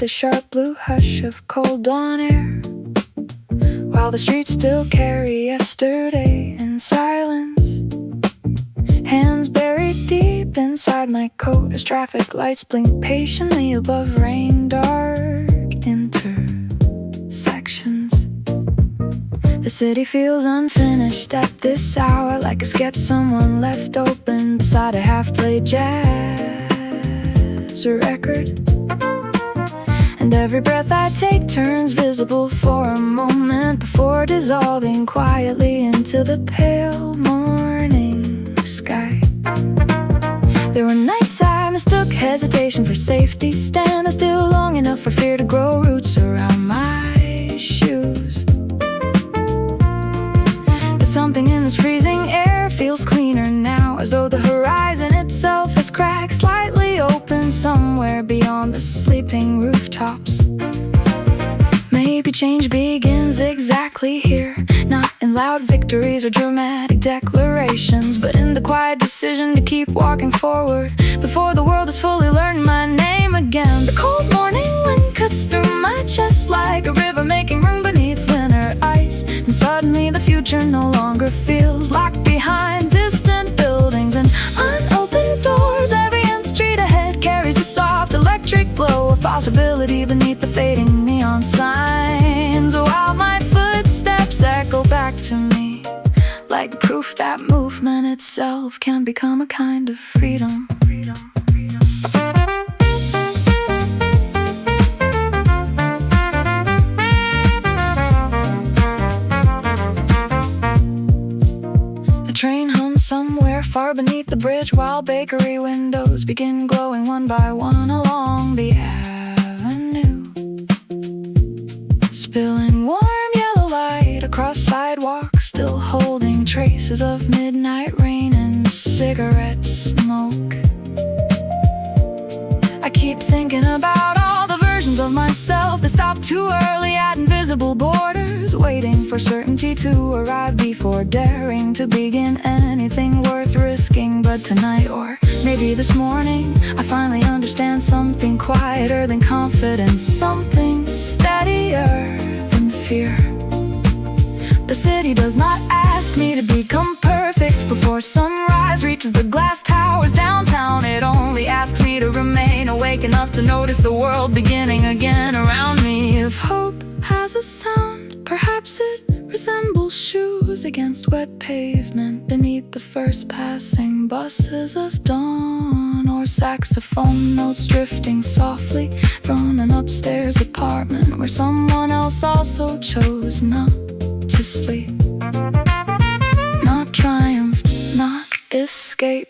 sharp blue hush of cold dawn air, while the streets still carry yesterday in silence. Hands buried deep inside my coat as traffic lights blink patiently above rain-dark intersections. The city feels unfinished at this hour, like a sketch someone left open beside a half-played jazz record. And every breath I take turns visible for a moment before dissolving quietly into the pale morning sky. There were nights I mistook hesitation for safety, standing still long enough for fear to grow roots around my shoes. But something in this freezing air feels cleaner now, as though the horizon itself has cracked slightly open somewhere beyond the sleeping rooftops. Maybe change begins exactly here, not in loud victories or dramatic declarations, but in the quiet decision to keep walking forward before the world has fully learned my name again. The cold morning wind cuts through my chest like a river making room beneath thinner ice, and suddenly the future no longer feels locked behind distant buildings and unopened doors. Every end street ahead carries a soft electric glow of possibility beneath the fading neon signs, while my footsteps echo back to me like proof that movement itself can become a kind of freedom. The train hums somewhere far beneath the bridge, while bakery windows begin glowing one by one along the avenue, spilling warm yellow light across sidewalks, still holding traces of midnight rain and cigarette smoke. I keep thinking about all the versions of myself that stopped too early at invisible borders, waiting for certainty to arrive before daring to begin anything worth risking. But tonight, or maybe this morning, I finally understand something quieter than confidence, something steadier than fear. The city does not ask me to become perfect before sunrise reaches the glass towers downtown. It only asks me to remain awake enough to notice the world beginning again around me. If hope has a sound, perhaps it resembles shoes against wet pavement beneath the first passing buses of dawn, or saxophone notes drifting softly from an upstairs apartment where someone else also chose not to sleep. Not triumphed, not escape,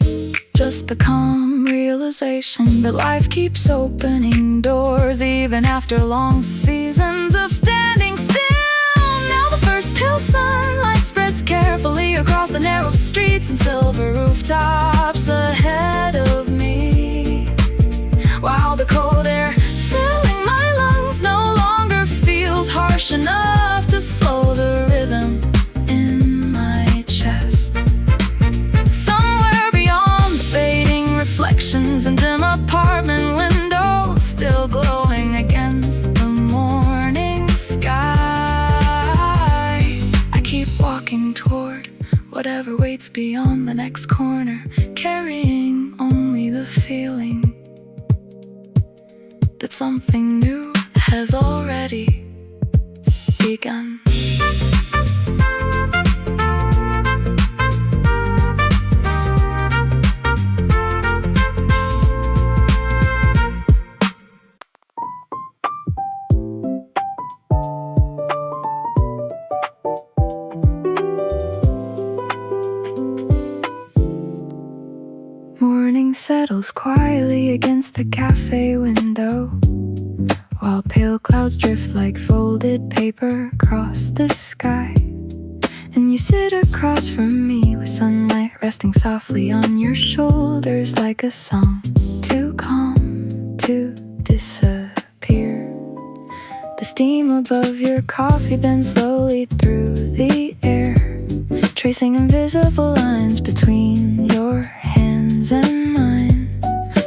just the calm realization that life keeps opening doors even after long seasons of standing still. Now the first pale sunlight spreads carefully across the narrow streets and silver rooftops ahead of me, while the cold air filling my lungs no longer feels harsh enough to slow the rhythm in my chest. Somewhere beyond the fading reflections and dim apartment windows, still glowing against the morning sky, I keep walking toward whatever waits beyond the next corner, carrying only the feeling that something new has already begun. Morning settles quietly against the cafe window, while pale clouds drift like folded paper across the sky. And you sit across from me with sunlight resting softly on your shoulders, like a song too calm to disappear. The steam above your coffee bends slowly through the air, tracing invisible lines between your hands and mine,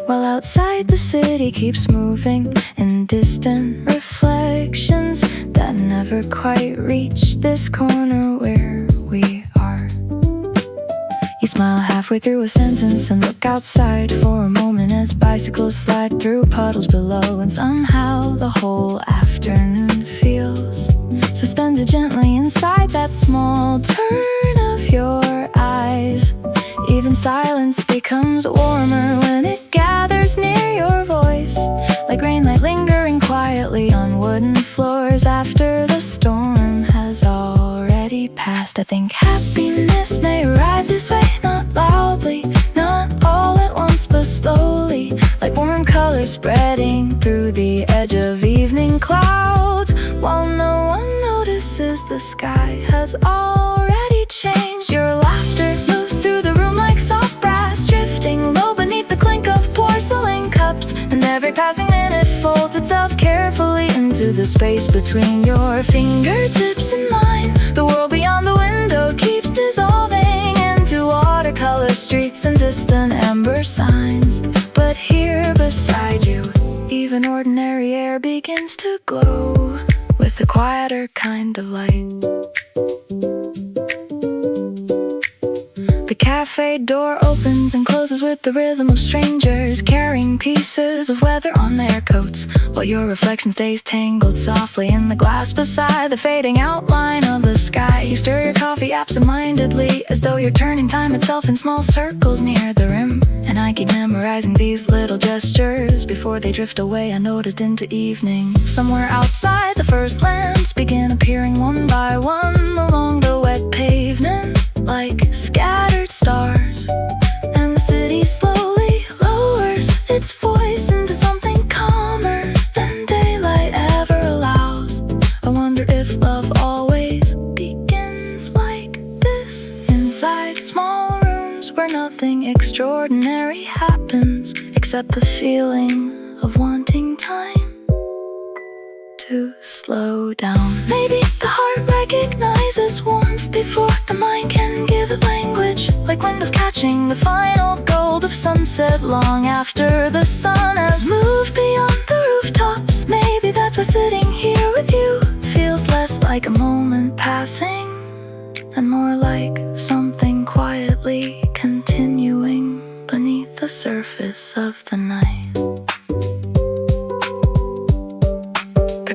while outside, the city keeps moving in distant reflections that never quite reach this corner where we are. You smile halfway through a sentence and look outside for a moment as bicycles slide through puddles below, and somehow the whole afternoon feels suspended gently inside that small turn of your eyes. Even silence becomes warmer when it gathers near your voice, like rainlight lingering quietly on wooden floors after the storm has already passed. I think happiness may arrive this way, not loudly, not all at once, but slowly, like warm colors spreading through the edge of evening clouds. While no one notices, the sky has already changed. Your laughter moves through the room like soft brass, drifting low beneath the clink of porcelain cups, and every passing minute folds itself carefully into the space between your fingertips and mine. The world beyond the window keeps dissolving into watercolor streets and distant amber signs. But here beside you, even ordinary air begins to glow with a quieter kind of light. The cafe door opens and closes with the rhythm of strangers carrying pieces of weather on their coats, while your reflection stays tangled softly in the glass beside the fading outline of the sky. You stir your coffee absentmindedly, as though you're turning time itself in small circles near the rim. And I keep memorizing these little gestures before they drift away unnoticed into evening. Somewhere outside, the first lamps begin appearing one by one along the wet pavement, like scattered stars, and the city slowly lowers its voice into something calmer than daylight ever allows. I wonder if love always begins like this, inside small rooms where nothing extraordinary happens except the feeling of wanting time to slow down. Maybe the heart recognizes warmth before the mind can give it language, like windows catching the final gold of sunset long after the sun has moved beyond the rooftops. Maybe that's why sitting here with you feels less like a moment passing and more like something quietly continuing beneath the surface of the night.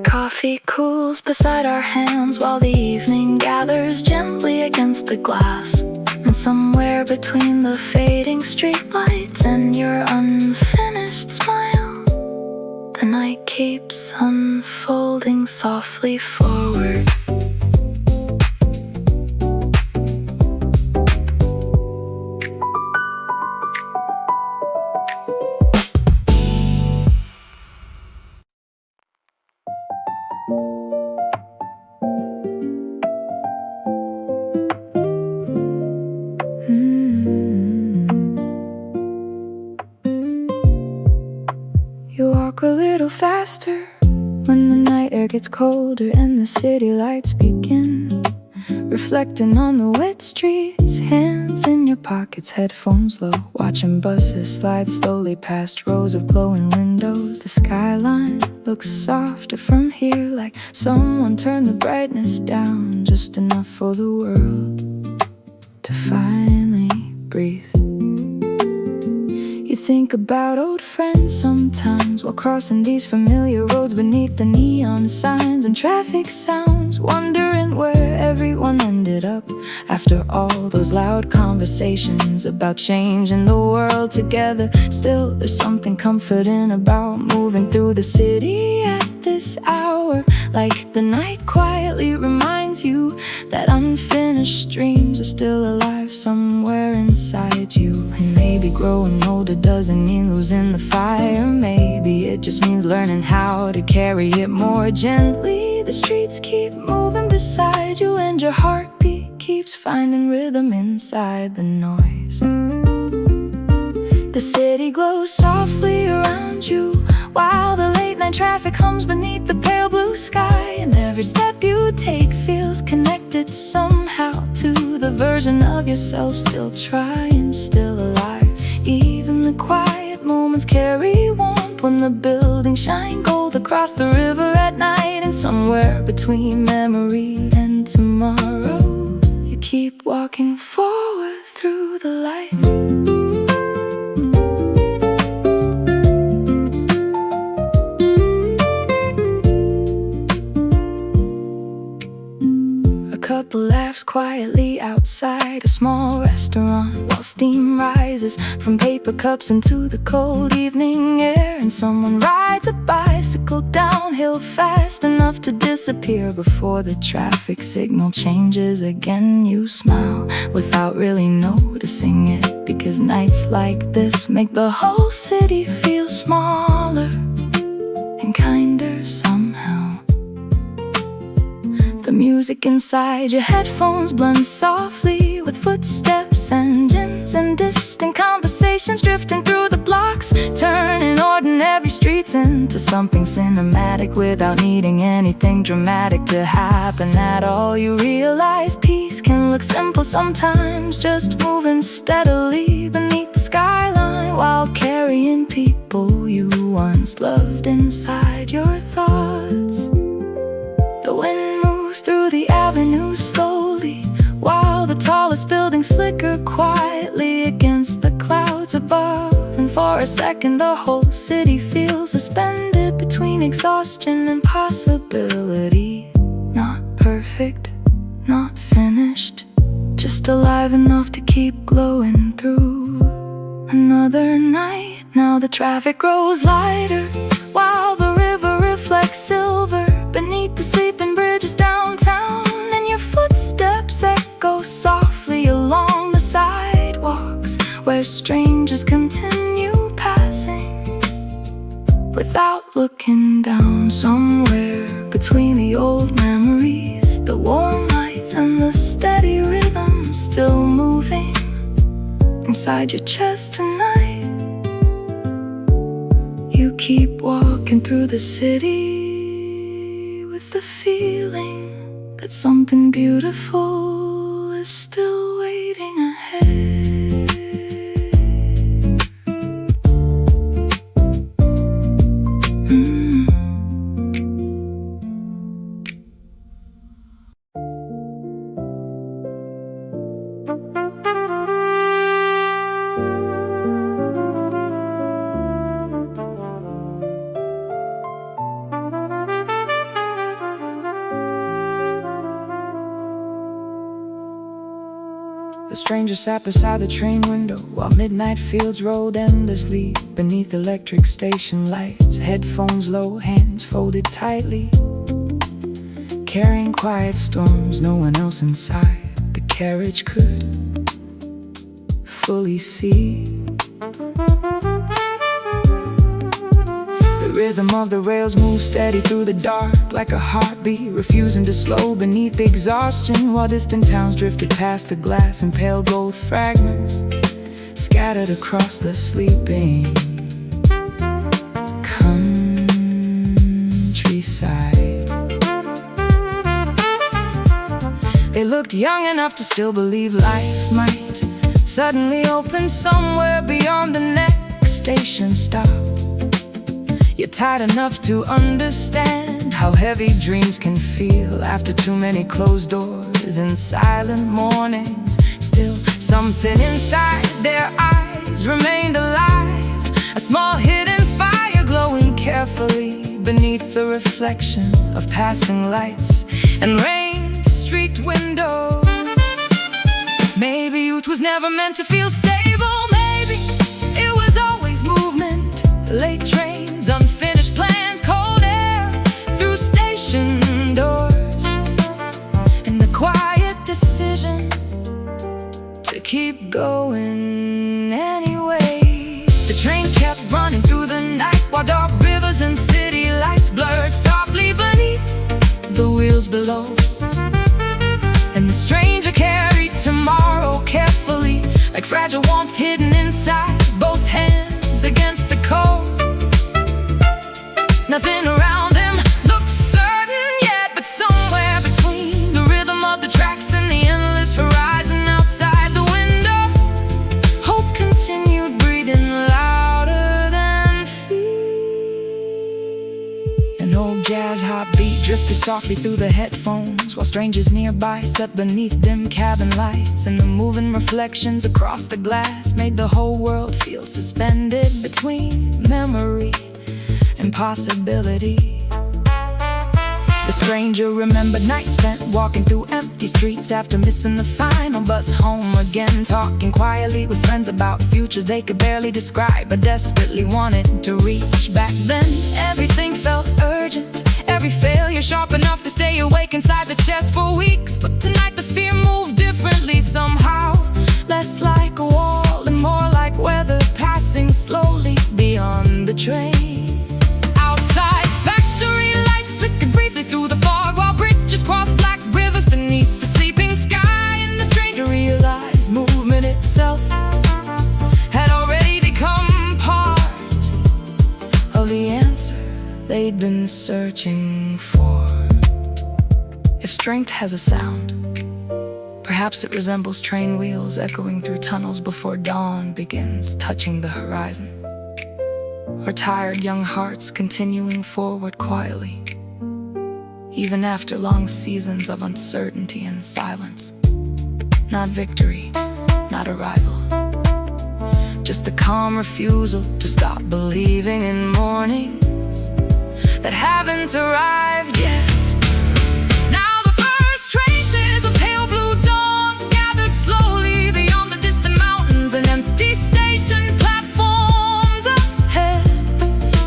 Coffee cools beside our hands while the evening gathers gently against the glass. And somewhere between the fading streetlights and your unfinished smile, the night keeps unfolding softly forward. You walk a little faster when the night air gets colder and the city lights begin reflecting on the wet streets. Hands in your pockets, headphones low, watching buses slide slowly past rows of glowing windows. The skyline looks softer from here, like someone turned the brightness down just enough for the world to finally breathe. You think about old friends sometimes while crossing these familiar roads beneath the neon signs and traffic sounds, wondering where everyone ended up after all those loud conversations about changing the world together. Still, there's something comforting about moving through the city at this hour, like the night quietly reminds you that unfinished dreams are still alive somewhere inside you. And maybe growing older doesn't mean losing the fire, maybe it just means learning how to carry it more gently. The streets keep moving beside you and your heartbeat keeps finding rhythm inside the noise. The city glows softly around you while the late night traffic hums beneath the pale blue sky. And every step you take feels connected somehow to the version of yourself still trying, still alive. Even the quiet moments moments carry warmth when the buildings shine gold across the river at night. And somewhere between memory and tomorrow, you keep walking forward through the light. Couple laughs quietly outside a small restaurant while steam rises from paper cups into the cold evening air. And someone rides a bicycle downhill fast enough to disappear before the traffic signal changes again. You smile without really noticing it, because nights like this make the whole city feel smaller and kinder somehow. The music inside your headphones blends softly with footsteps, engines, and distant conversations drifting through the blocks, turning ordinary streets into something cinematic without needing anything dramatic to happen at all. You realize peace can look simple sometimes, just moving steadily beneath the skyline while carrying people you once loved inside your thoughts. The wind moves through the avenue slowly, while the tallest buildings flicker quietly against the clouds above. And for a second the whole city feels suspended between exhaustion and possibility. Not perfect, not finished, just alive enough to keep glowing through another night. Now the traffic grows lighter, while the river reflects silver beneath the sleeping bridges downtown. And your footsteps echo softly along the sidewalks where strangers continue passing without looking down. Somewhere between the old memories, the warm lights, and the steady rhythm still moving inside your chest tonight, you keep walking through the city with the feeling that something beautiful is still waiting ahead. The stranger sat beside the train window while midnight fields rolled endlessly beneath electric station lights, headphones low, hands folded tightly, carrying quiet storms no one else inside the carriage could fully see. The rhythm of the rails moves steady through the dark like a heartbeat, refusing to slow beneath exhaustion, while distant towns drifted past the glass and pale gold fragments scattered across the sleeping countryside. They looked young enough to still believe life might suddenly open somewhere beyond the next station stop. You're tired enough to understand how heavy dreams can feel after too many closed doors and silent mornings. Still, something inside their eyes remained alive, a small hidden fire glowing carefully beneath the reflection of passing lights and rain-streaked windows. Maybe youth was never meant to feel stable. Maybe it was always movement, late trains, unfinished plans, cold air through station doors, and the quiet decision to keep going anyway. The train kept running through the night while dark rivers and city lights blurred softly beneath the wheels below. And the stranger carried tomorrow carefully, like fragile warmth hidden inside both hands against the cold. Nothing around him looked certain yet, but somewhere between the rhythm of the tracks and the endless horizon outside the window, hope continued breathing louder than drifted softly through the headphones, while strangers nearby slept beneath dim cabin lights. And the moving reflections across the glass made the whole world feel suspended between memory and possibility. The stranger remembered nights spent walking through empty streets after missing the final bus home again, talking quietly with friends about futures they could barely describe but desperately wanted to reach. Back then everything felt urgent, every failure sharp enough to stay awake inside the chest for weeks. But tonight the fear moved differently somehow, less like a wall and more like weather passing slowly beyond the train. Outside, factory lights flickered briefly through the fog, while bridges crossed black rivers beneath the sleeping sky. And the stranger realized movement itself had already become part of the answer they'd been searching for. If strength has a sound, perhaps it resembles train wheels echoing through tunnels before dawn begins touching the horizon, or tired young hearts continuing forward quietly, even after long seasons of uncertainty and silence. Not victory, not arrival, just the calm refusal to stop believing in mornings that haven't arrived yet. Now the first traces of pale blue dawn gathered slowly beyond the distant mountains and empty station platforms ahead,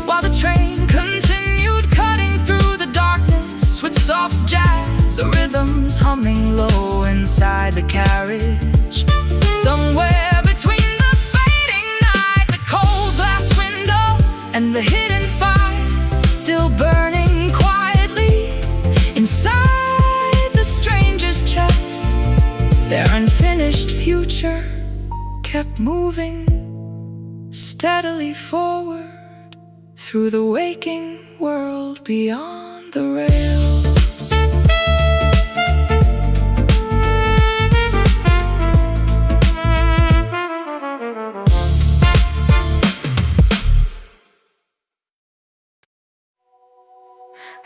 while the train continued cutting through the darkness with soft jazz rhythms humming low inside the carriage. Somewhere between the fading night, the cold glass window, and the hidden fire still burning quietly inside the stranger's chest, their unfinished future kept moving steadily forward through the waking world beyond the rails.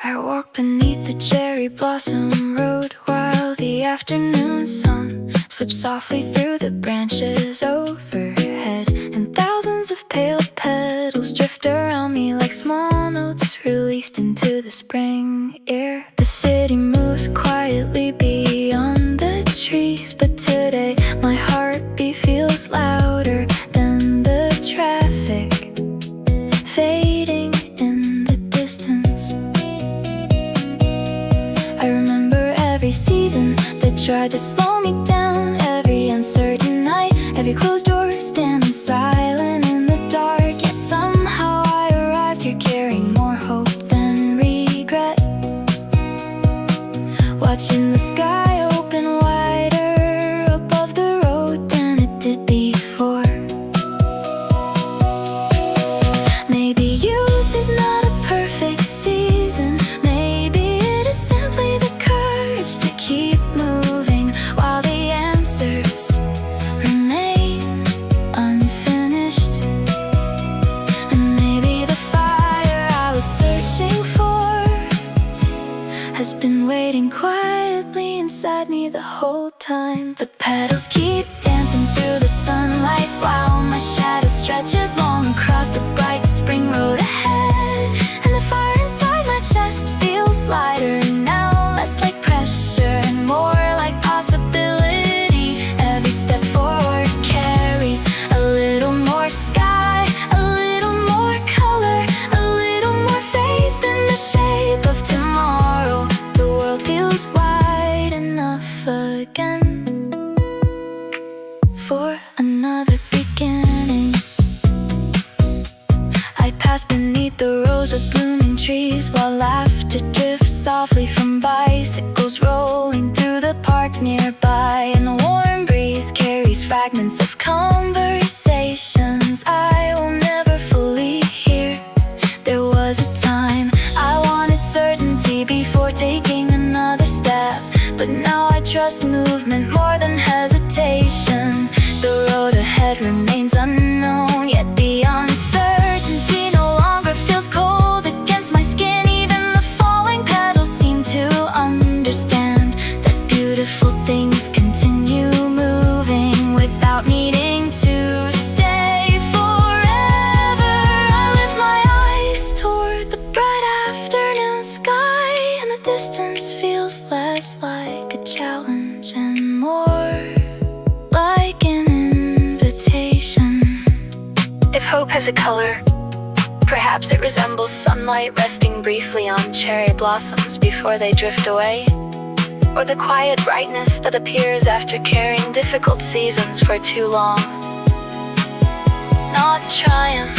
I walk beneath the cherry blossom road while the afternoon sun slips softly through the branches overhead, and thousands of pale petals drift around me like small notes released into the spring air. The city moves quietly beyond the trees, but today my heartbeat feels louder than the traffic fading in the distance. I remember every season that tried to slow me down, every uncertain night, every closed door standing silent in the dark. Yet somehow I arrived here carrying more hope than regret, watching the sky open wider above the road than it did before. Maybe youth is not a perfect season, maybe it is simply the courage to keep moving while the answers remain unfinished. And maybe the fire I was searching for has been waiting quietly inside me the whole time. The petals keep dancing through the sunlight while my shadow stretches long across the bright spring road ahead. And the fire inside my chest feels lighter now, less like pressure and more like possibility. Every step forward carries a little more sky, a little more color, a little more faith in the shape of tomorrow. The world feels wide enough again for another beginning. I pass beneath the rows of blooming trees while laughter drifts softly from bicycles rolling through the park nearby. And the warm breeze carries fragments of conversations I will never fully hear. There was a time I wanted certainty before taking another step, but now I trust movement more than hesitation. The road ahead remains unknown, yet the uncertainty no longer feels cold against my skin. Even the falling petals seem course feels less like a challenge and more like an invitation. If hope has a color, perhaps it resembles sunlight resting briefly on cherry blossoms before they drift away, or the quiet brightness that appears after carrying difficult seasons for too long. Not triumph,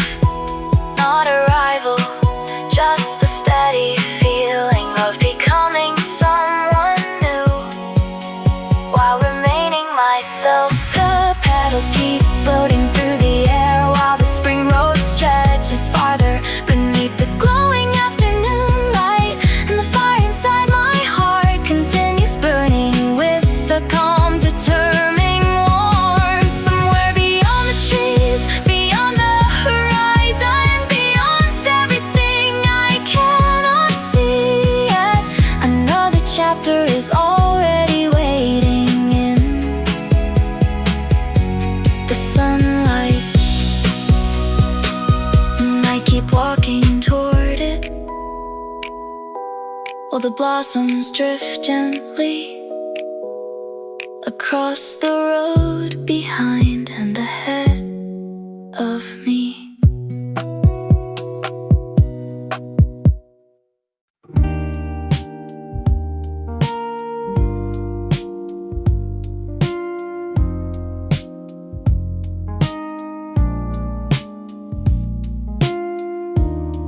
not arrival, just the steady feeling of becoming someone new while remaining myself. The petals keep floating through the air while the spring rose stretches farther beneath the glowing afternoon light, and the fire inside my heart continues burning with the calm, determining warmth. Somewhere beyond the trees, beyond the horizon, beyond everything I cannot see yet, another chapter is already waiting in the sunlight. And I keep walking toward it while the blossoms drift gently across the road behind and ahead of me.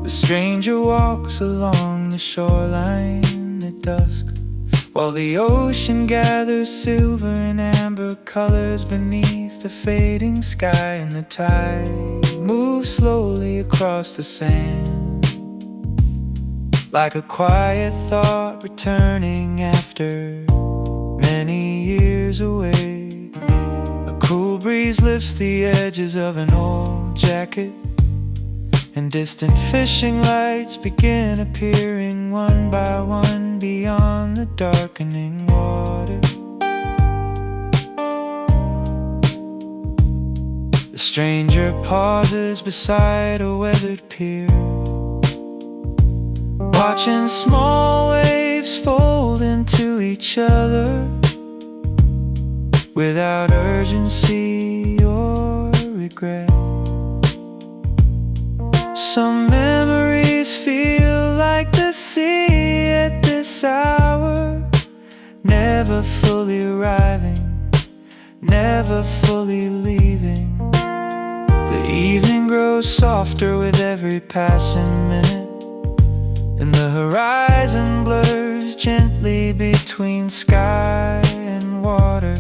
The stranger walks along the shoreline at dusk, while the ocean gathers silver and amber colors beneath the fading sky, and the tide moves slowly across the sand, like a quiet thought returning after many years away. A cool breeze lifts the edges of an old jacket, and distant fishing lights begin appearing one by one beyond the darkening water. The stranger pauses beside a weathered pier, watching small waves fold into each other without urgency or regret. Some memories feel like the sea at this hour, never fully arriving, never fully leaving. The evening grows softer with every passing minute, and the horizon blurs gently between sky and water.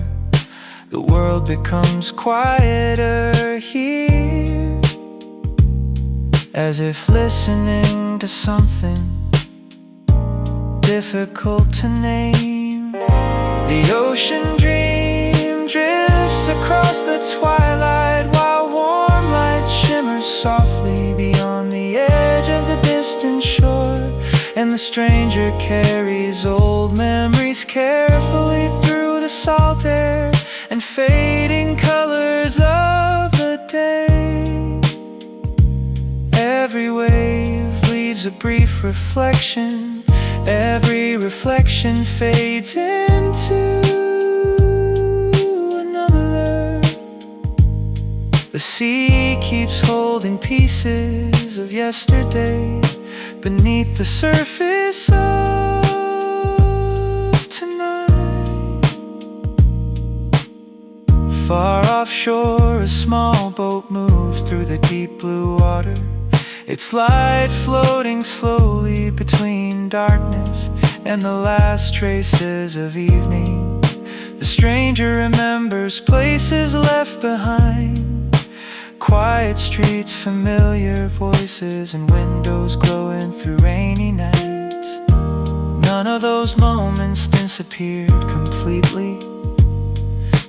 The world becomes quieter here, as if listening to something difficult to name. The ocean dream drifts across the twilight, while warm light shimmers softly beyond the edge of the distant shore. And the stranger carries old memories carefully through the salt air and fading colors of the day. Every wave leaves a brief reflection, every reflection fades into another. The sea keeps holding pieces of yesterday beneath the surface of tonight. Far offshore, a small boat moves through the deep blue water, its light floating slowly between darkness and the last traces of evening. The stranger remembers places left behind, quiet streets, familiar voices, and windows glowing through rainy nights. None of those moments disappeared completely.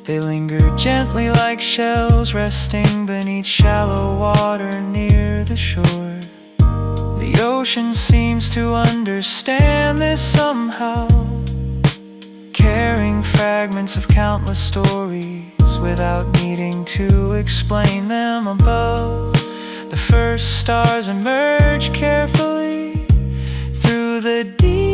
They lingered gently like shells resting beneath shallow water near the shore. The ocean seems to understand this somehow, carrying fragments of countless stories without needing to explain them above. The first stars emerge carefully through the deep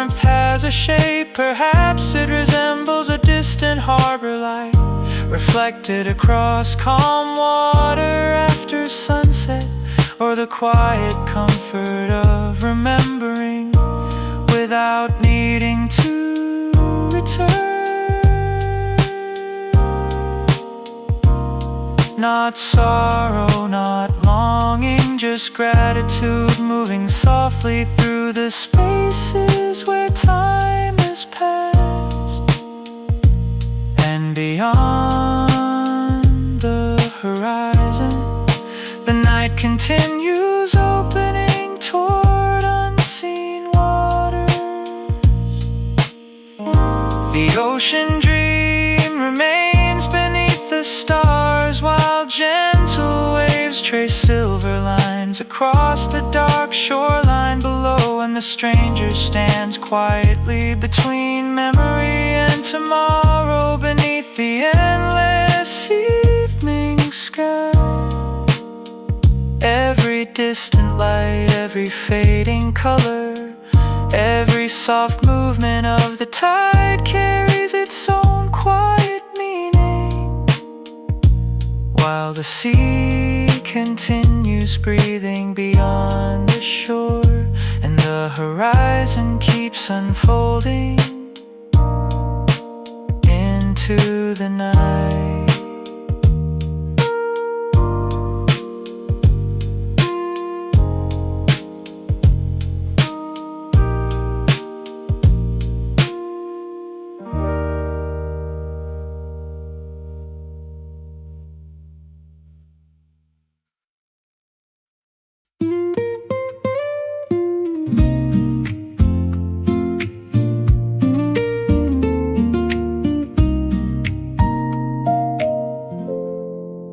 warmth has a shape. Perhaps it resembles a distant harbor light, reflected across calm water after sunset, or the quiet comfort of remembering without needing to return. Not sorrow, not longing, just gratitude moving softly through the spaces where time has passed. And beyond the horizon, the night continues, opening toward unseen waters. The ocean dream remains beneath the stars, while gentle waves trace silver lines across the dark shoreline below. And the stranger stands quietly between memory and tomorrow, beneath the endless evening sky. Every distant light, every fading color, every soft movement of the tide carries its own quiet meaning, while the sea continues breathing beyond the shore, and the horizon keeps unfolding into the night.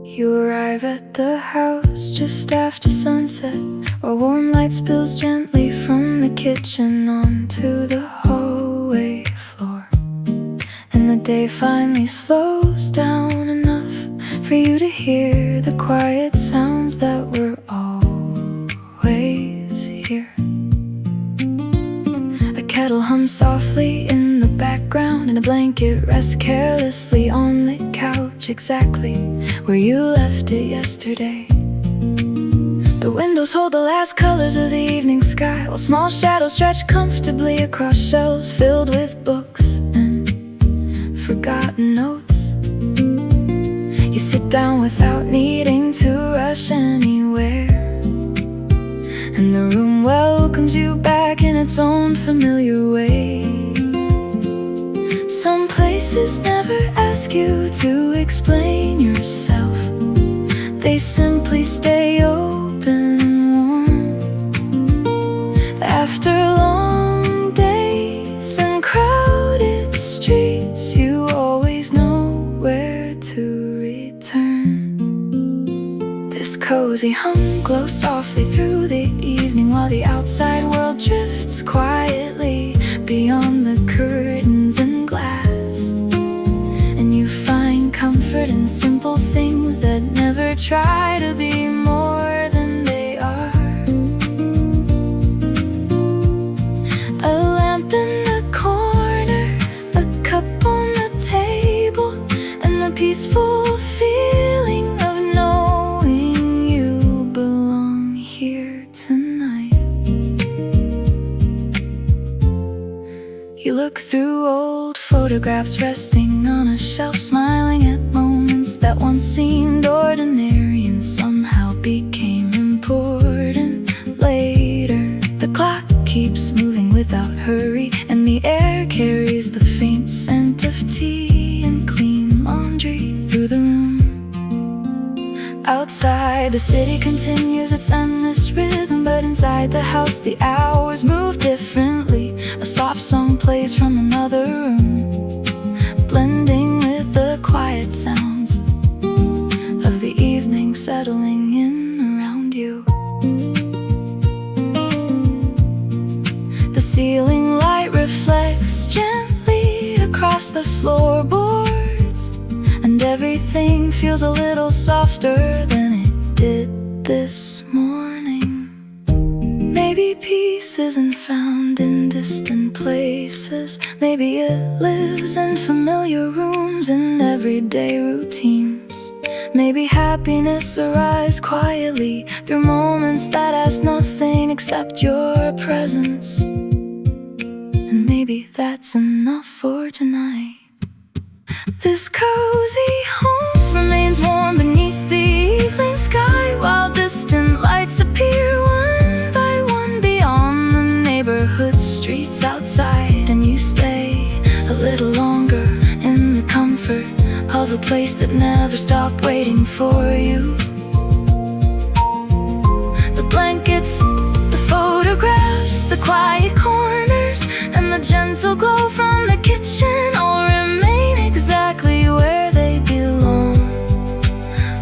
You arrive at the house just after sunset, where warm light spills gently from the kitchen onto the hallway floor. And the day finally slows down enough for you to hear the quiet sounds that were always here. A kettle hums softly in the background, and a blanket rests carelessly on the couch, exactly where you left it yesterday. The windows hold the last colors of the evening sky, while small shadows stretch comfortably across shelves filled with books and forgotten notes. You sit down without needing to rush anywhere, and the room welcomes you back in its own familiar way. Some places never ask you to explain yourself. They simply stay open and warm. After long days and crowded streets, you always know where to return. This cozy hum glows softly through the evening, while the outside world drifts quietly beyond the curtains and glass. And you find comfort in simple things that never try to be more than they are. A lamp in the corner, a cup on the table, and the peaceful feeling of knowing you belong here tonight. You look through old photographs resting on a shelf, smiling at moments that once seemed ordinary and somehow became important later. The clock keeps moving without hurry, and the air carries the faint scent of tea and clean laundry through the room. Outside, the city continues its endless rhythm, but inside the house the hours move differently. A soft song plays from another room, blending with the quiet sounds of the evening settling in around you. The ceiling light reflects gently across the floorboards, and everything feels a little softer than it did this morning. Maybe peace peace isn't found in distant places. Maybe it lives in familiar rooms and everyday routines. Maybe happiness arrives quietly through moments that ask nothing except your presence. And maybe that's enough for tonight. This cozy home remains warm beneath the evening sky, while distant lights appear one by one beyond the neighborhood streets outside. And you stay a little longer in the comfort of a place that never stopped waiting for you. The blankets, the photographs, the quiet corners, and the gentle glow from the kitchen all remain exactly where they belong,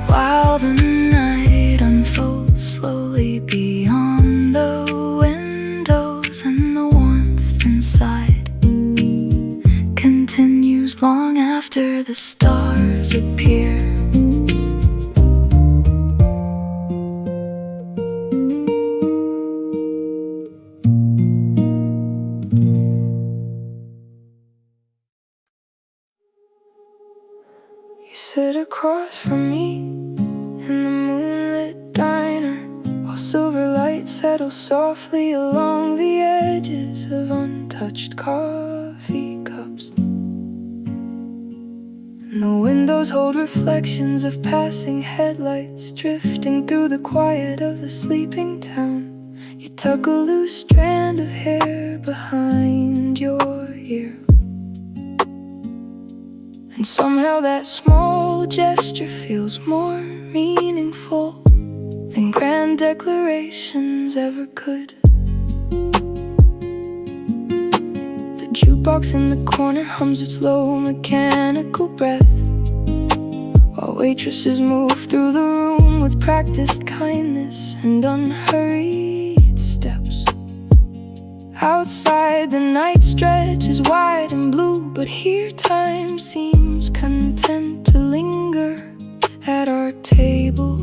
while the night unfolds slowly beyond the windows, and the warmth inside continues long after the stars appear. You sit across from me in the moonlit diner, while silver light settles softly along the edges of untouched coffee cups. And the windows hold reflections of passing headlights drifting through the quiet of the sleeping town. You tuck a loose strand of hair behind your ear, and somehow that small gesture feels more meaningful than grand declarations ever could. The jukebox in the corner hums its low mechanical breath, while waitresses move through the room with practiced kindness and unhurried steps. Outside the night stretches wide and blue, but here time seems content to linger at our table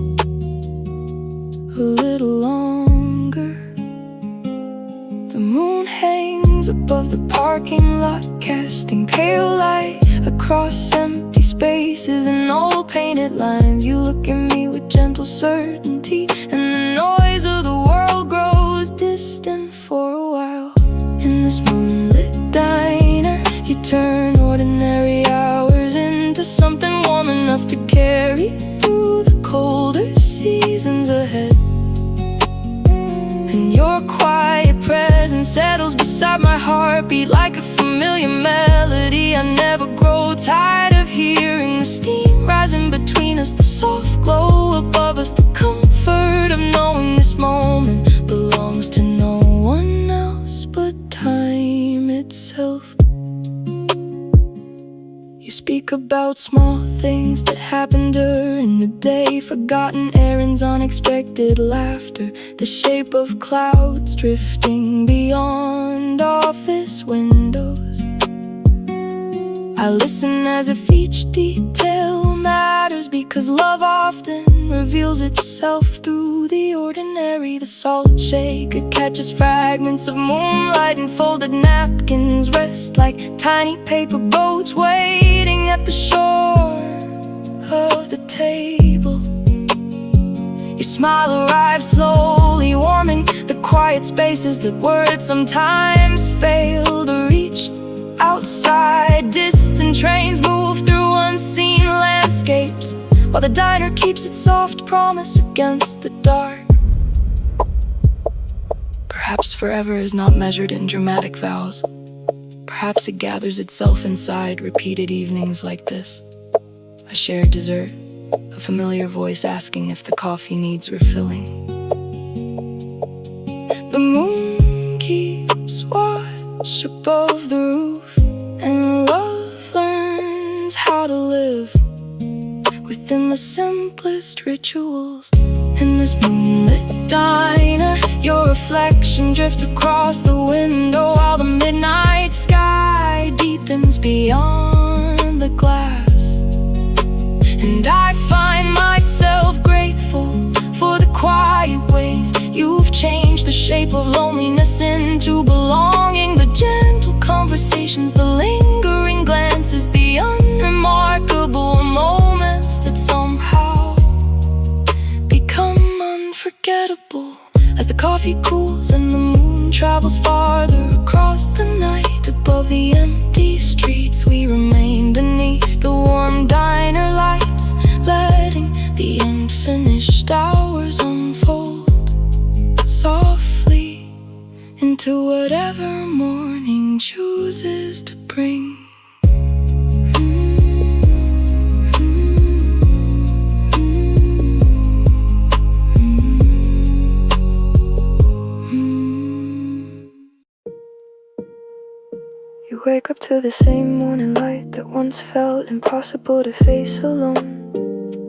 a little longer. The moon hangs above the parking lot, casting pale light across empty spaces and old painted lines. You look at me with gentle certainty, and the noise of the world grows distant for a while. In this moonlit diner, you turn ordinary hours into something warm enough to carry through the colder seasons ahead. And your quiet presence settles beside my heartbeat like a familiar melody. I never grow tired of hearing the steam rising between us, the soft glow above us, the comfort of knowing this moment belongs to no one else but time itself. You speak about small things that happened during the day, forgotten errands, unexpected laughter, the shape of clouds drifting beyond office windows. I listen as if each detail matters, because love often reveals itself through the ordinary. The salt shaker catches fragments of moonlight, and folded napkins rest like tiny paper boats waiting at the shore of the table. Your smile arrives slowly, warming the quiet spaces that words sometimes fail to reach. Outside, distant trains move through unseen landscapes, while the diner keeps its soft promise against the dark. Perhaps forever is not measured in dramatic vows. Perhaps it gathers itself inside repeated evenings like this. A shared dessert, a familiar voice asking if the coffee needs refilling. The moon keeps watch above the roof, and love learns how to live within the simplest rituals. In this moonlit diner, your reflection drifts across the window, while the midnight sky deepens beyond the glass. And I find myself grateful for the quiet ways you've changed the shape of loneliness into belonging. The gentle conversations, the lingering glances, the unremarkable moments that somehow become unforgettable. As the coffee cools and the moon travels farther across the night, above the empty streets we remain beneath the warm diner lights, letting the unfinished hours unfold softly into whatever morning chooses to bring. You wake up to the same morning light that once felt impossible to face alone.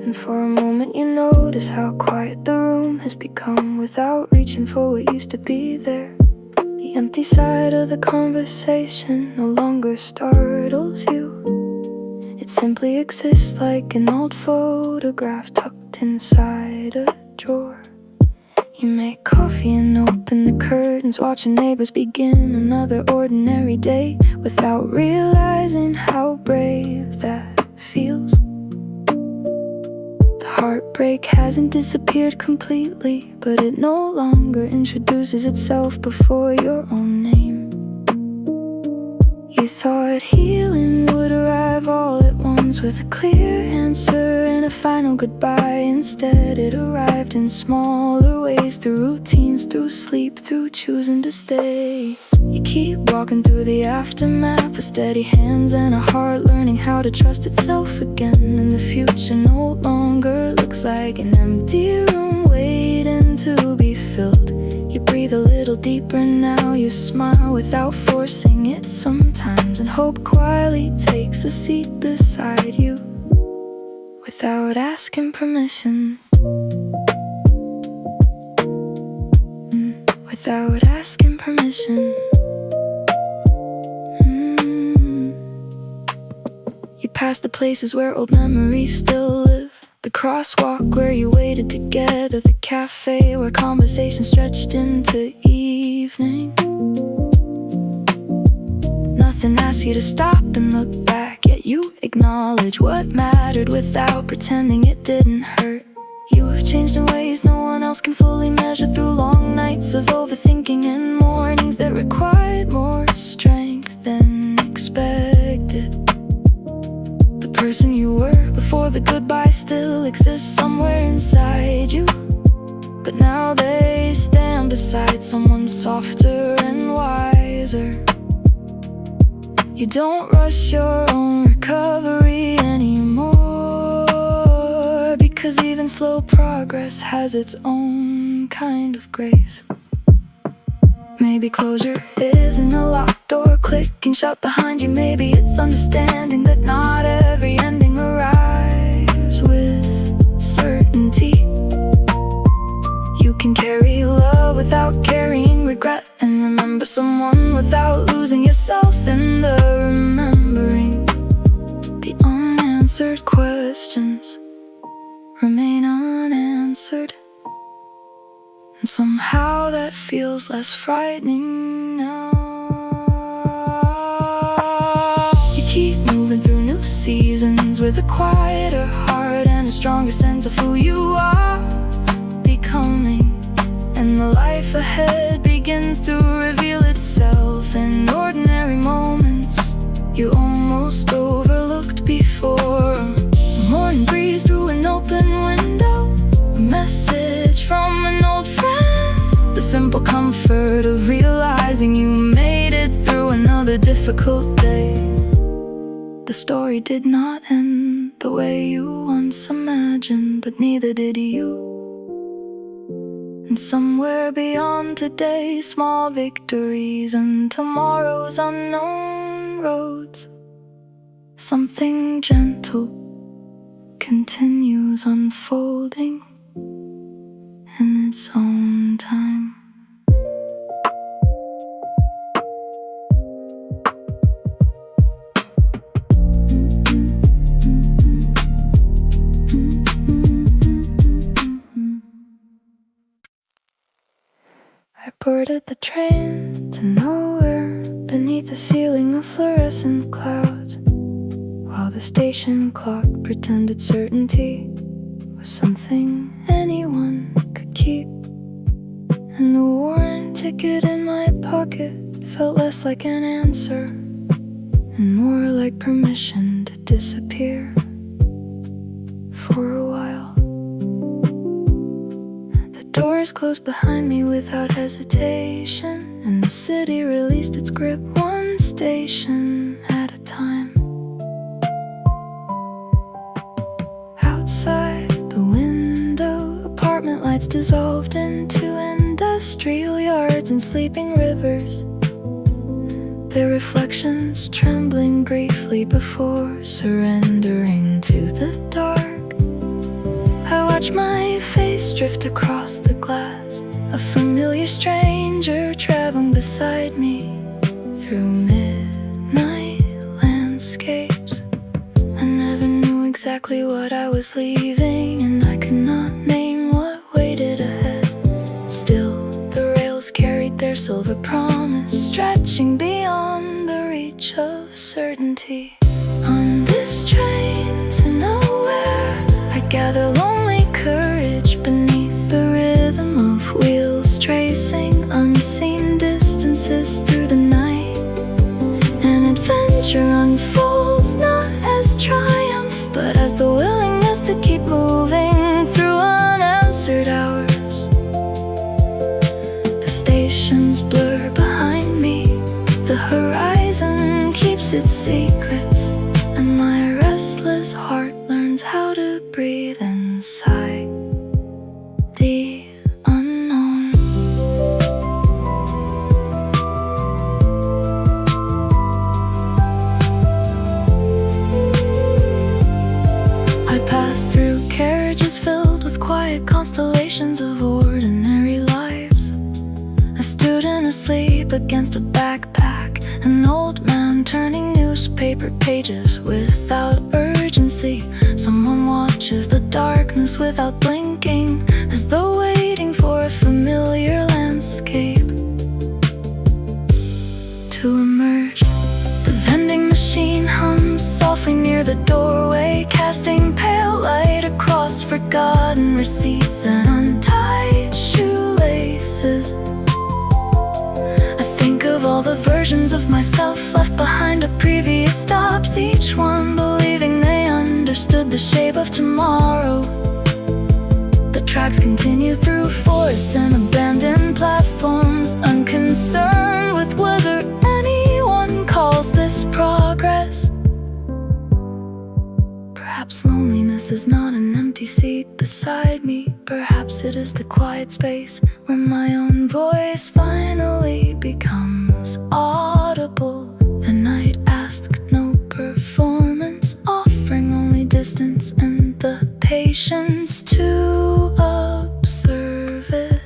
And for a moment you notice how quiet the room has become without reaching for what used to be there. The empty side of the conversation no longer startles you. It simply exists like an old photograph tucked inside a drawer. You make coffee and open the curtains, watching neighbors begin another ordinary day without realizing how brave that feels. The heartbreak hasn't disappeared completely, but it no longer introduces itself before your own name. You thought healing would arrive all at once with a clear answer and a final goodbye. Instead it arrived in smaller ways, through routines, through sleep, through choosing to stay. You keep walking through the aftermath with steady hands and a heart learning how to trust itself again. And the future no longer looks like an empty room waiting to be filled. You breathe a little deeper now, you smile without forcing it sometimes, and hope quietly takes a seat beside you without asking permission. Without asking permission. You pass the places where old memories still live, the crosswalk where you waited together, the cafe where conversation stretched into evening. Nothing asks you to stop and look back, yet you acknowledge what mattered without pretending it didn't hurt. You have changed in ways no one else can fully measure, through long nights of overthinking and mornings that required more strength than expected. The person you were before the goodbye still exists somewhere inside you, but now they stand beside someone softer and wiser. You don't rush your own recovery anymore, because even slow progress has its own kind of grace. Maybe closure isn't a locked door clicking shut behind you. Maybe it's understanding that not every ending arrives with certainty. You can carry love without carrying regret, and remember someone without losing yourself in the remembering. The unanswered questions remain unanswered, and somehow that feels less frightening now. You keep moving through new seasons with a quieter heart and a stronger sense of who you are becoming. And the life ahead begins to reveal itself in ordinary moments you almost overlooked before. A morning breeze through an open window, a message from an old friend, the simple comfort of realizing you made it through another difficult day. The story did not end the way you once imagined, but neither did you. And somewhere beyond today, small victories and tomorrow's unknown roads, something gentle continues unfolding in its own time. boarded the train to nowhere beneath a ceiling of fluorescent clouds, while the station clock pretended certainty was something anyone could keep. And the worn ticket in my pocket felt less like an answer and more like permission to disappear for a while. The doors closed behind me without hesitation, and the city released its grip one station at a time. Outside the window, apartment lights dissolved into industrial yards and sleeping rivers, their reflections trembling briefly before surrendering to the dark. I watch my face drift across the glass, a familiar stranger traveling beside me through midnight landscapes. I never knew exactly what I was leaving, and I could not name what waited ahead. Still, the rails carried their silver promise, stretching beyond the reach of certainty. On this train to nowhere, I gather lonely courage beneath the rhythm of wheels tracing unseen distances through the night. An adventure unfolds not as triumph, but as the willingness to keep moving through unanswered hours. The stations blur behind me, the horizon keeps its secrets, and my restless heart learns how to breathe inside the unknown. I pass through carriages filled with quiet constellations of ordinary lives. A student asleep against a backpack, an old man turning newspaper pages without urgency. Someone watches the darkness without blinking, as though waiting for a familiar landscape to emerge. The vending machine hums softly near the doorway, casting pale light across forgotten receipts and untied shoelaces. I think of all the versions of myself left behind at previous stops, each one believing they understood the shape of tomorrow. The tracks continue through forests and abandoned platforms, unconcerned with whether anyone calls this progress. Perhaps loneliness is not an empty seat beside me. Perhaps it is the quiet space where my own voice finally becomes audible. The night asked no performance, offering only distance and the patience to observe it.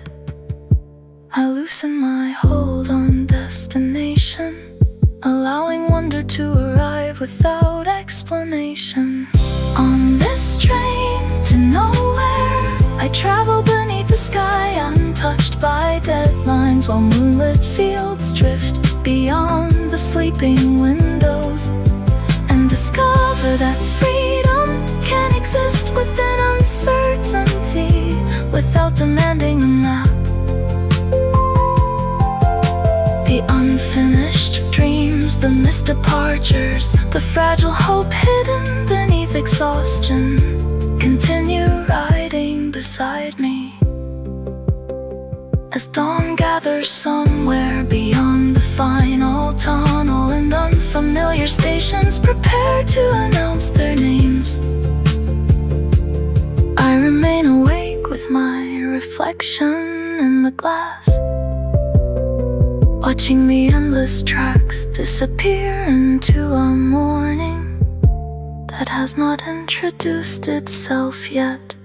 I loosen my hold on destination, allowing wonder to arrive without explanation. On this train to nowhere, I travel beneath the sky untouched by deadlines, while moonlit fields drift beyond the sleeping windows, and discover that freedom can exist within uncertainty without demanding a map. The unfinished dreams, the missed departures, the fragile hope hidden beneath exhaustion continue riding beside me. As dawn gathers somewhere beyond the final tunnel, and unfamiliar stations prepare to announce their names, I remain awake with my reflection in the glass, watching the endless tracks disappear into a morning that has not introduced itself yet.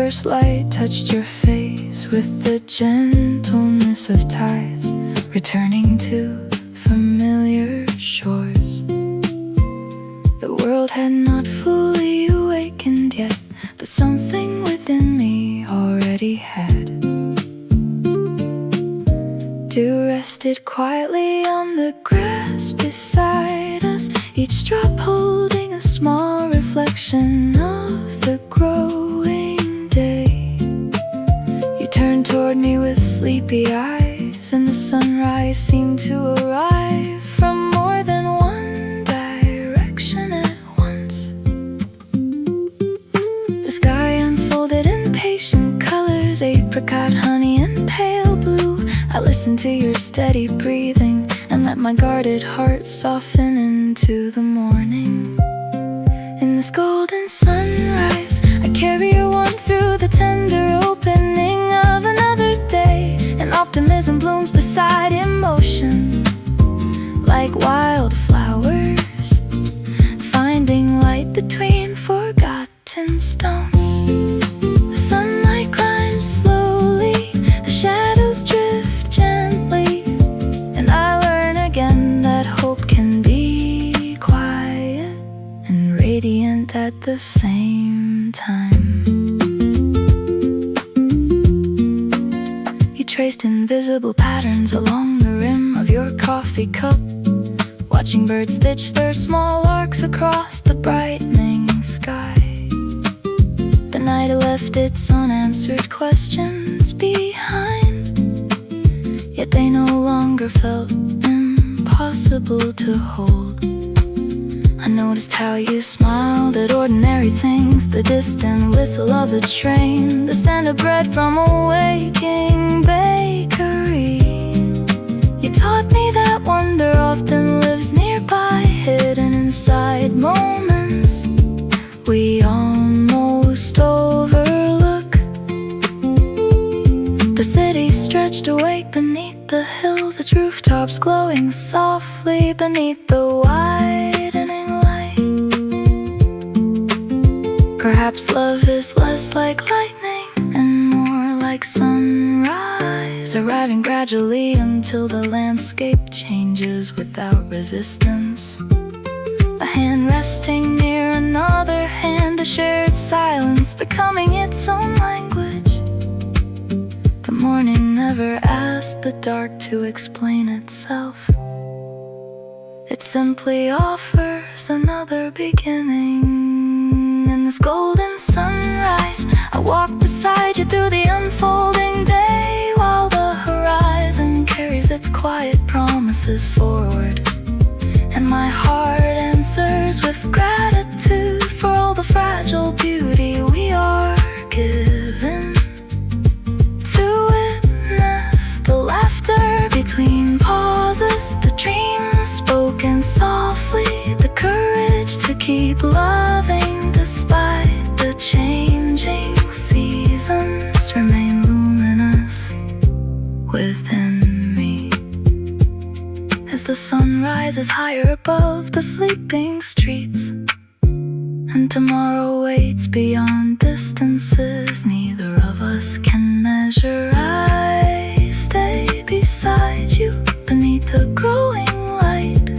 first light touched your face with the gentleness of tides returning to familiar shores. The world had not fully awakened yet, but something within me already had. Dew rested quietly on the grass beside us, each drop holding a small reflection of the growing day. You turned toward me with sleepy eyes, and the sunrise seemed to arrive from more than one direction at once. The sky unfolded in patient colors, apricot, honey, and pale blue. I listened to your steady breathing and let my guarded heart soften into the morning. In this golden sunrise, I carry your warmth through the tender opening of another day, and optimism blooms beside emotion, like wildflowers, finding light between forgotten stones. The sunlight climbs slowly, the shadows drift gently, and I learn again that hope can be quiet and radiant at the same time. You traced invisible patterns along the rim of your coffee cup, watching birds stitch their small arcs across the brightening sky. The night left its unanswered questions behind, yet they no longer felt impossible to hold. I noticed how you smiled at ordinary things, the distant whistle of a train, the scent of bread from a waking bakery. You taught me that wonder often lives nearby, hidden inside moments we almost overlook. The city stretched awake beneath the hills, its rooftops glowing softly beneath the widening light. Perhaps love is less like lightning and more like sunrise, arriving gradually until the landscape changes without resistance. A hand resting near another hand, a shared silence becoming its own language. The morning never asked the dark to explain itself. It simply offers another beginning. In this golden sunrise, I walk beside you through the unfolding day, while the horizon carries its quiet promises forward, and my heart answers with gratitude for all the fragile beauty we are given. To witness the laughter between pauses, the dreams spoken softly, the courage to keep loving despite the changing seasons remain luminous within me. As the sun rises higher above the sleeping streets, and tomorrow waits beyond distances neither of us can measure, I stay beside you beneath the growing light,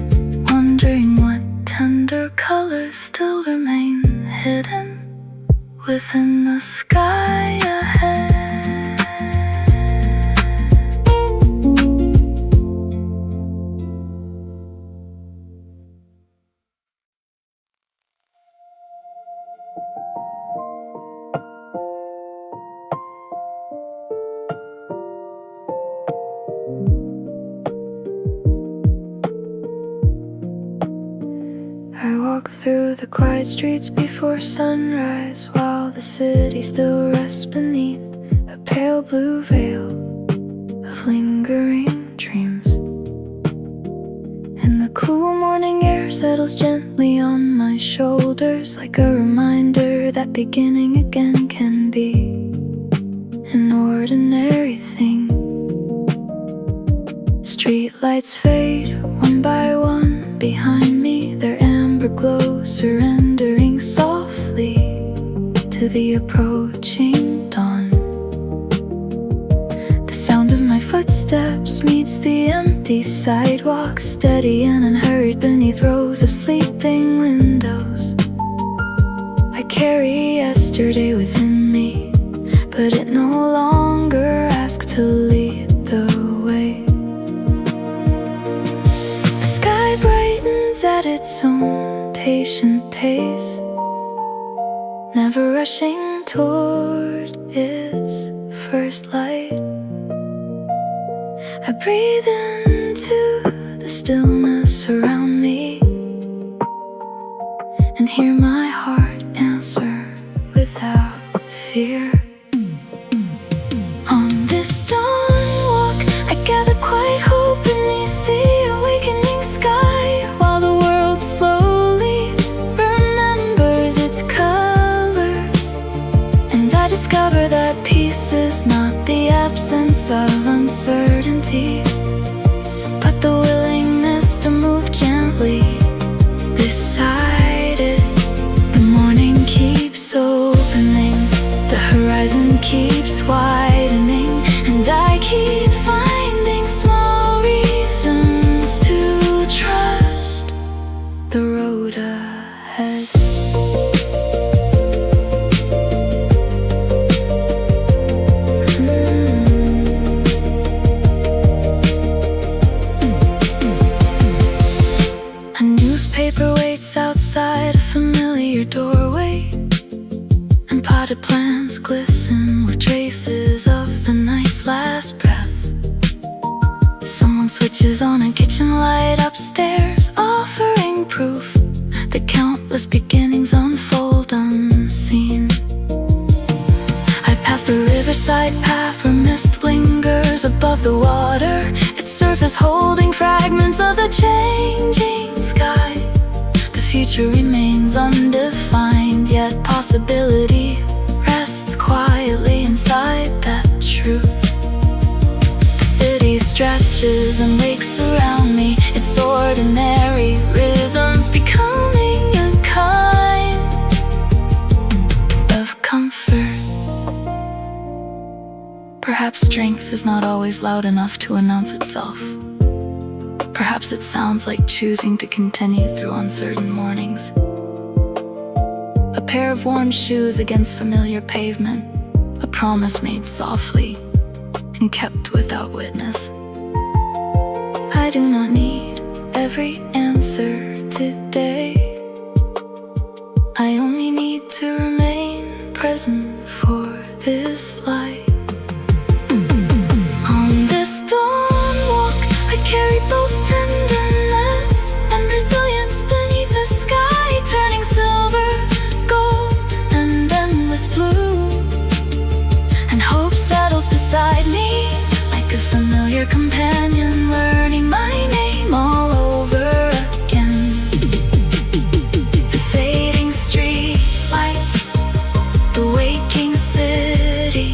wondering what tender colors still remain hidden within the sky ahead. I walk through the quiet streets before sunrise, while the city still rests beneath a pale blue veil of lingering dreams. And the cool morning air settles gently on my shoulders, like a reminder that beginning again can be an ordinary thing. Streetlights fade one by one behind me, their amber glow surrendering softly to the approaching footsteps meets the empty sidewalk, steady and unhurried beneath rows of sleeping windows. I carry yesterday within me, but it no longer asks to lead the way. The sky brightens at its own patient pace, never rushing toward its first light. I breathe into the stillness around me and hear my heart answer without fear. On this dawn walk, I gather quiet hope beneath the awakening sky, while the world slowly remembers its colors. And I discover that peace is not the absence of uncertainty, but the willingness to move gently beside it. The morning keeps opening, the horizon keeps widening, and I keep finding small reasons to trust the road ahead. A newspaper waits outside a familiar doorway, and potted plants glisten with traces of the night's last breath. Someone switches on a kitchen light upstairs, offering proof that countless beginnings unfold unseen. I pass the riverside path where mist lingers above the water, its surface holding fragments of the changing sky. The future remains undefined, yet possibility rests quietly inside that truth. The city stretches and wakes around me, its ordinary rhythms becoming a kind of comfort. Perhaps strength is not always loud enough to announce itself. Perhaps it sounds like choosing to continue through uncertain mornings. A pair of warm shoes against familiar pavement, a promise made softly and kept without witness. I do not need every answer today. I only need to remain present for this light. On this dawn walk, I carry both tenderness and resilience beneath the sky, turning silver, gold, and endless blue. And hope settles beside me like a familiar companion, learning my name all over again. The fading street lights, the waking city,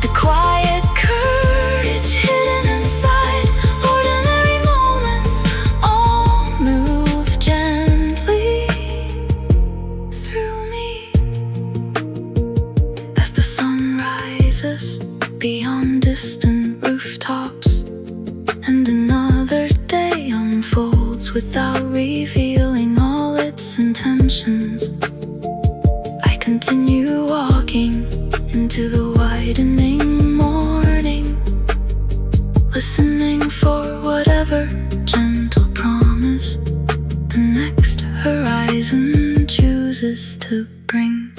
the quiet courage hidden inside ordinary moments, all move gently through me. As the sun rises beyond distant rooftops, and another day unfolds without revealing all its intentions, I continue walking into the widening morning, listening for whatever gentle promise the next horizon chooses to bring.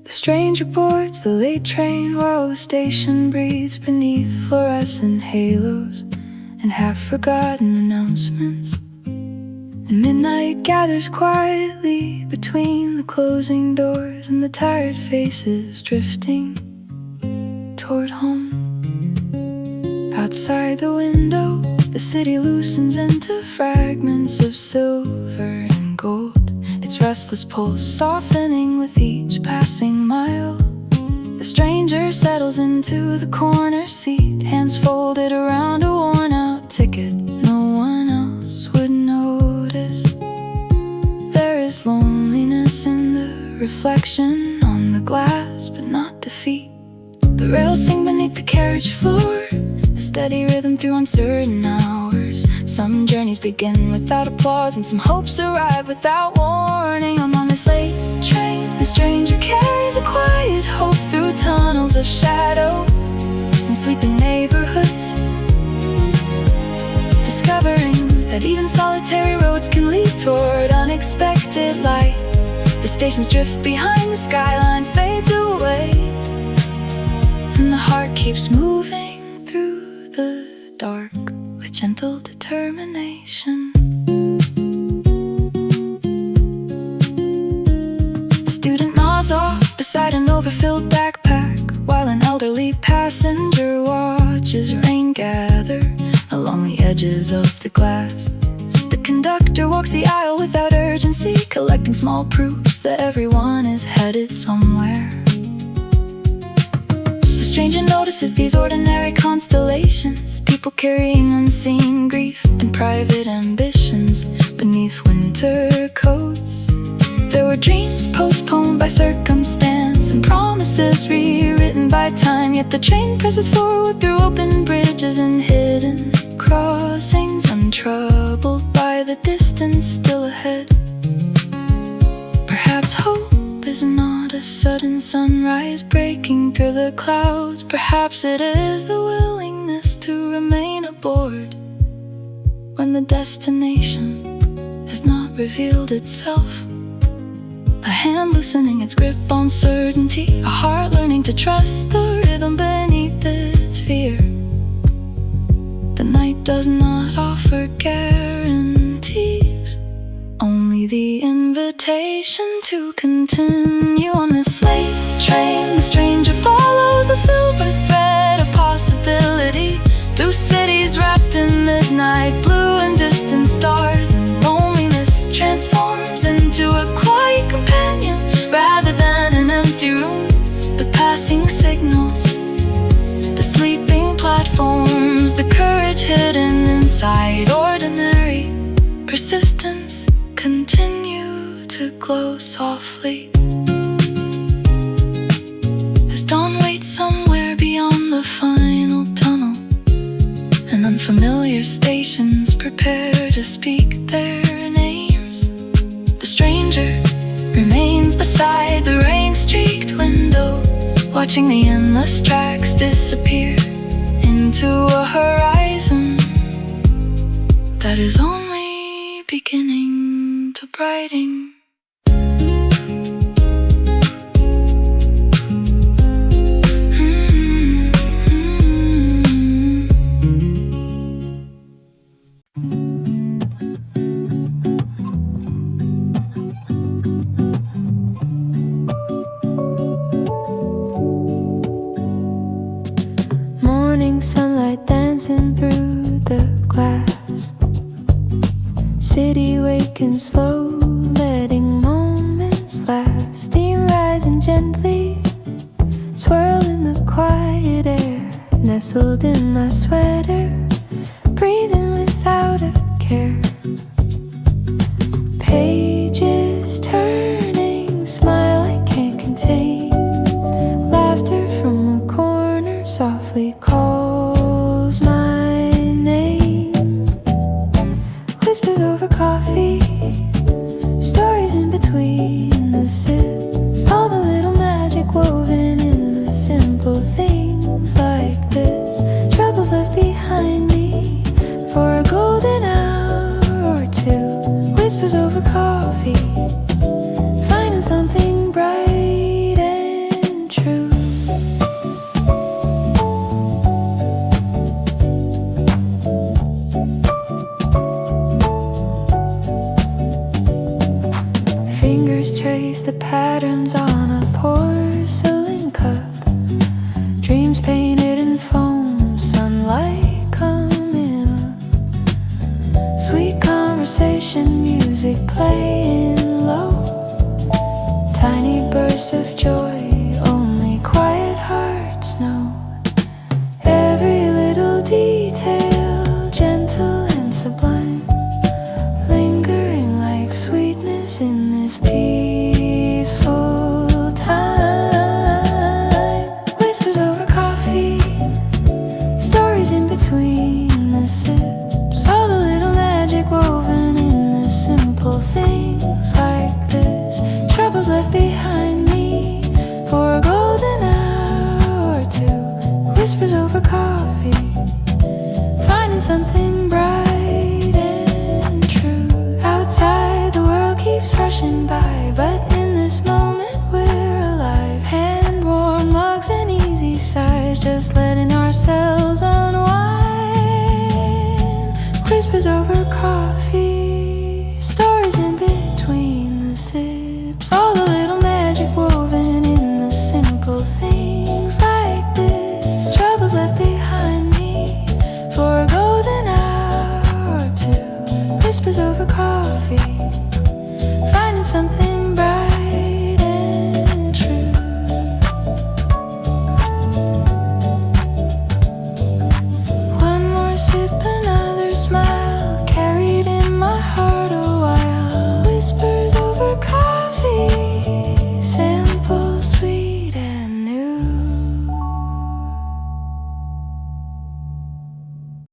The stranger boards the late train while the station breathes beneath fluorescent halos and half-forgotten announcements. And midnight gathers quietly between the closing doors and the tired faces drifting toward home. Outside the window, the city loosens into fragments of silver and gold, its restless pulse softening with each passing mile. The stranger settles into the corner seat, hands folded around a worn-out ticket. No one else would notice. There is loneliness in the reflection on the glass, but not defeat. The rails sing beneath the carriage floor, a steady rhythm through uncertain hours. Some journeys begin without applause, and some hopes arrive without warning. I'm on this late train. The stranger carries a quiet hope through tunnels of shadow and sleeping neighborhoods, discovering that even solitary roads can lead toward unexpected light. The stations drift behind, the skyline fades away, and the heart keeps moving through the dark with gentle determination. A student nods off beside an overfilled backpack, while an elderly passenger watches rain gather along the edges of the glass. The conductor walks the aisle without urgency, collecting small proofs that everyone is headed somewhere. The stranger notices these ordinary constellations, people carrying unseen grief and private ambitions beneath winter coats. There were dreams postponed by circumstance and promises rewritten by time, yet the train presses forward through open bridges and hidden crossings, untroubled by the distance still ahead. Perhaps hope is not a sudden sunrise breaking through the clouds. Perhaps it is the willingness to remain aboard when the destination has not revealed itself. A hand loosening its grip on certainty, a heart learning to trust the rhythm beneath its fear. The night does not offer guarantees, only the invitation to continue on this late train. The stranger follows the silver thread of possibility through cities wrapped in midnight blue and distant stars, and loneliness transforms into a quiet companion rather than an empty room. The passing signals, the sleeping platforms, the courage hidden inside ordinary persistence continue to glow softly as dawn waits somewhere beyond the final tunnel, and unfamiliar stations prepare to speak their names. The stranger remains beside the rain-streaked window, watching the endless tracks disappear into a horizon that is only beginning to brighten. Morning sunlight dancing through the glass, city waking slow, letting moments last. Steam rising gently, swirl in the quiet air, nestled in my sweater, breathing without a care. Pages turning, smile I can't contain, laughter from a corner softly calls my name. Whispers over coffee, stories in between the sips, all the little magic woven in the simple things like this. Troubles left behind me for a golden hour or two. Whispers over coffee, finding something bright and true. Fingers trace the patterns on a porcelain cup, dreams painted in foam, sunlight coming up. Sweet conversation, music playing low, tiny bursts of joy, only quiet this peaceful time. Whispers over coffee, stories in between the sips, all the little magic woven in the simple things like this. Troubles left behind me for a golden hour or two. Whispers over coffee, finding something bright and true. Outside the world keeps rushing by, but in this moment we're alive. Hand warm mugs and easy sighs, just letting ourselves